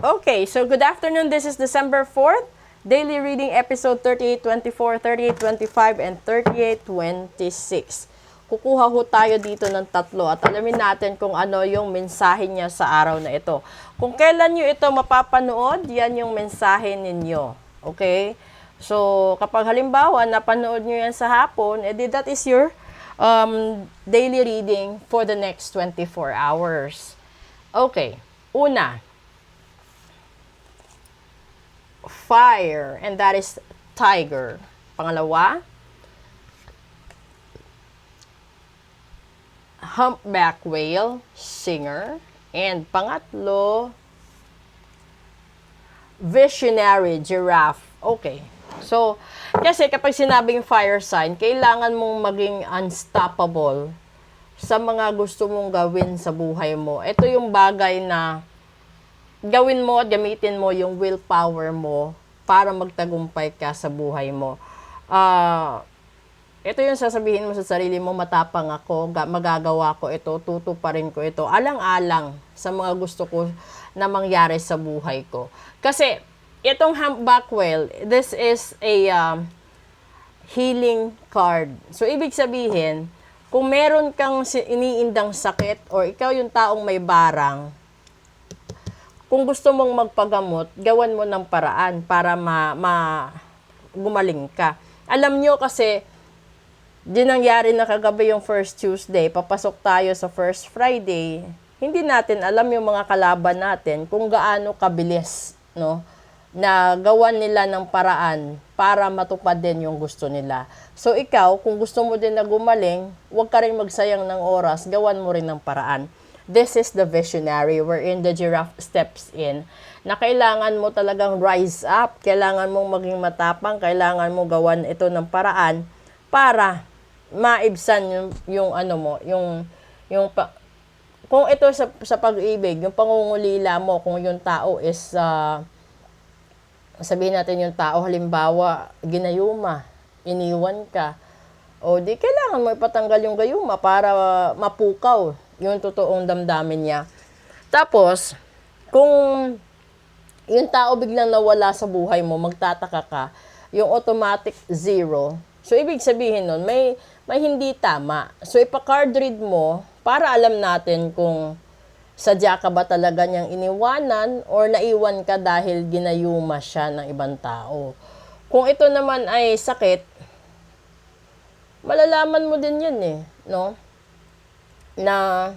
Okay, so good afternoon. This is December 4th. Daily reading episode 3824, 3825, and 3826. Kukuha ho tayo dito ng tatlo at alamin natin kung ano yung mensahe niya sa araw na ito. Kung kailan nyo ito mapapanood, yan yung mensahe ninyo. Okay? So, kapag halimbawa, napanood nyo yan sa hapon, edi that is your daily reading for the next 24 hours. Okay. Una, fire, and that is tiger. Pangalawa, humpback whale, singer. And pangatlo, visionary giraffe. Okay. So, kasi kapag sinabing fire sign, kailangan mong maging unstoppable sa mga gusto mong gawin sa buhay mo. Ito yung bagay na gawin mo at gamitin mo yung willpower mo para magtagumpay ka sa buhay mo. Ito yung sasabihin mo sa sarili mo, matapang ako, magagawa ko ito, tutuparin ko ito, alang-alang sa mga gusto ko na mangyari sa buhay ko. Kasi, itong humpback whale, this is a healing card. So, ibig sabihin, kung meron kang iniindang sakit or ikaw yung taong may barang, kung gusto mong magpagamot, gawan mo ng paraan para gumaling ka. Alam nyo kasi, di nangyari na kagabi yung first Tuesday, papasok tayo sa first Friday, hindi natin alam yung mga kalaban natin kung gaano kabilis, no? Na gawan nila ng paraan para matupad din yung gusto nila. So ikaw, kung gusto mo din na gumaling, huwag ka rin magsayang ng oras, gawan mo rin ng paraan. This is the visionary wherein the giraffe steps in na kailangan mo talagang rise up, kailangan mong maging matapang, kailangan mo gawan ito ng paraan para maibsan yung ano mo, kung ito sa pag-ibig, yung pangungulila mo, kung yung tao is sabihin natin yung tao halimbawa ginayuma, iniwan ka, o di kailangan mo ipatanggal yung gayuma para mapukaw yung totoong damdamin niya. Tapos, kung yung tao biglang nawala sa buhay mo, magtataka ka, yung automatic zero. So, ibig sabihin nun, may hindi tama. So, ipa-card read mo para alam natin kung sadya ka ba talaga niyang iniwanan or naiwan ka dahil ginayuma siya ng ibang tao. Kung ito naman ay sakit, malalaman mo din yun no? Na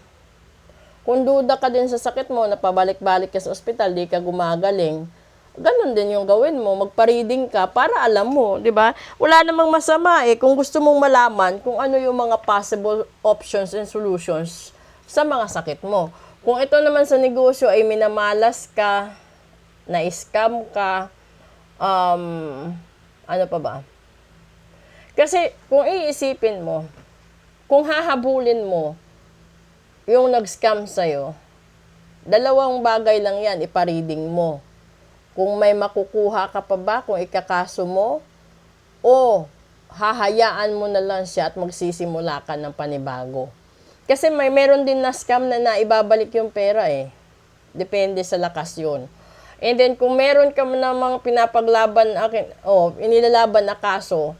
kung duda ka din sa sakit mo, na pabalik-balik ka sa ospital, di ka gumagaling, ganun din yung gawin mo, magpa-reading ka para alam mo, di ba? Wala namang masama kung gusto mong malaman kung ano yung mga possible options and solutions sa mga sakit mo. Kung ito naman sa negosyo ay minamalas ka, na-scam ka, ano pa ba? Kasi kung iisipin mo, kung hahabulin mo yung nag-scam sa'yo, dalawang bagay lang yan, ipa-reading mo. Kung may makukuha ka pa ba, kung ikakaso mo, o hahayaan mo na lang siya at magsisimula ka ng panibago. Kasi meron din na scam na naibabalik yung pera Depende sa lakas yun. And then, kung meron ka na mga pinapaglaban, inilalaban na kaso,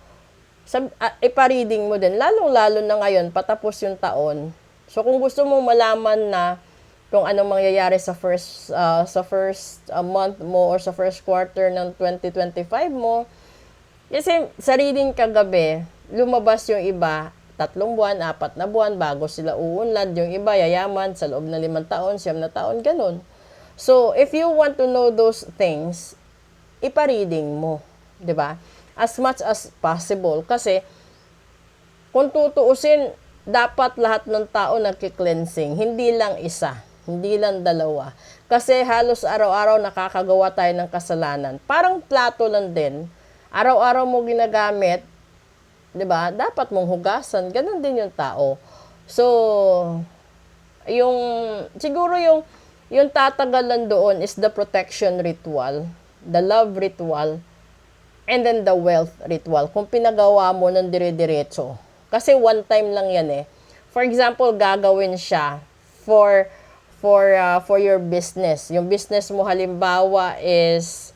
ipa-reading mo din. Lalong-lalo na ngayon, patapos yung taon. So, kung gusto mo malaman na kung anong mangyayari sa first month mo or sa first quarter ng 2025 mo, kasi sa reading kagabi, lumabas yung iba, 3 buwan, 4 na buwan, bago sila uunlad. Yung iba, yayaman sa loob ng 5 taon, 7 na taon, ganun. So, if you want to know those things, ipa-reading mo. 'Di ba? As much as possible. Kasi, kung tutuusin, dapat lahat ng tao nagki-cleansing. Hindi lang isa. Hindi lang 2. Kasi halos araw-araw nakakagawa tayo ng kasalanan. Parang plato lang din. Araw-araw mo ginagamit, 'di ba? Dapat mong hugasan. Ganun din yung tao. So, siguro yung tatagalan doon is the protection ritual, the love ritual, and then the wealth ritual. Kung pinagawa mo ng dire-diretso. Kasi one time lang yan For example, gagawin siya for for your business. Yung business mo halimbawa is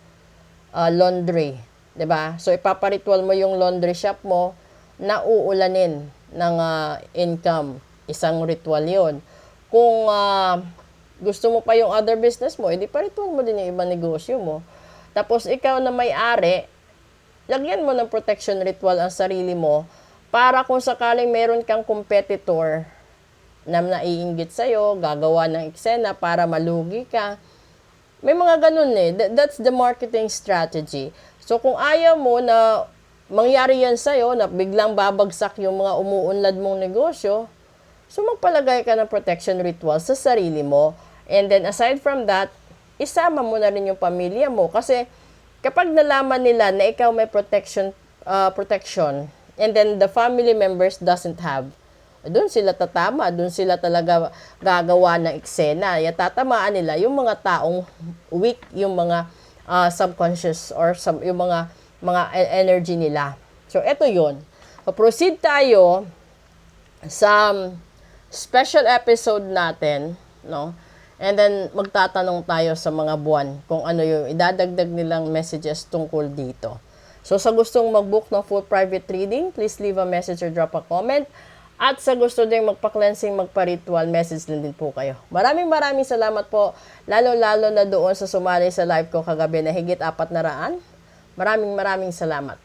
laundry, 'di ba? So ipaparitual mo yung laundry shop mo na uulanin ng income. Isang ritual 'yon. Kung gusto mo pa yung other business mo, edi paritual mo din yung ibang negosyo mo. Tapos ikaw na may-ari, lagyan mo ng protection ritual ang sarili mo para kung sakaling meron kang competitor na naiinggit sa'yo, gagawa ng eksena para malugi ka. May mga ganun eh. That's the marketing strategy. So kung ayaw mo na mangyari yan sa'yo, na biglang babagsak yung mga umuunlad mong negosyo, so magpalagay ka ng protection ritual sa sarili mo. And then aside from that, isama mo na rin yung pamilya mo. Kasi kapag nalaman nila na ikaw may protection, and then the family members doesn't have, doon sila tatama, doon sila talaga gagawa ng eksena. Tatamaan nila yung mga taong weak, yung mga subconscious or yung mga energy nila. So, eto yun. Proceed tayo sa special episode natin, no? And then, magtatanong tayo sa mga buwan kung ano yung idadagdag nilang messages tungkol dito. So, sa gustong mag-book ng full private reading, please leave a message or drop a comment. At sa gusto ding magpa-cleansing, magpa-ritual, message lang din po kayo. Maraming salamat po, lalo-lalo na doon sa sumali sa live ko kagabi na higit 400. Maraming salamat.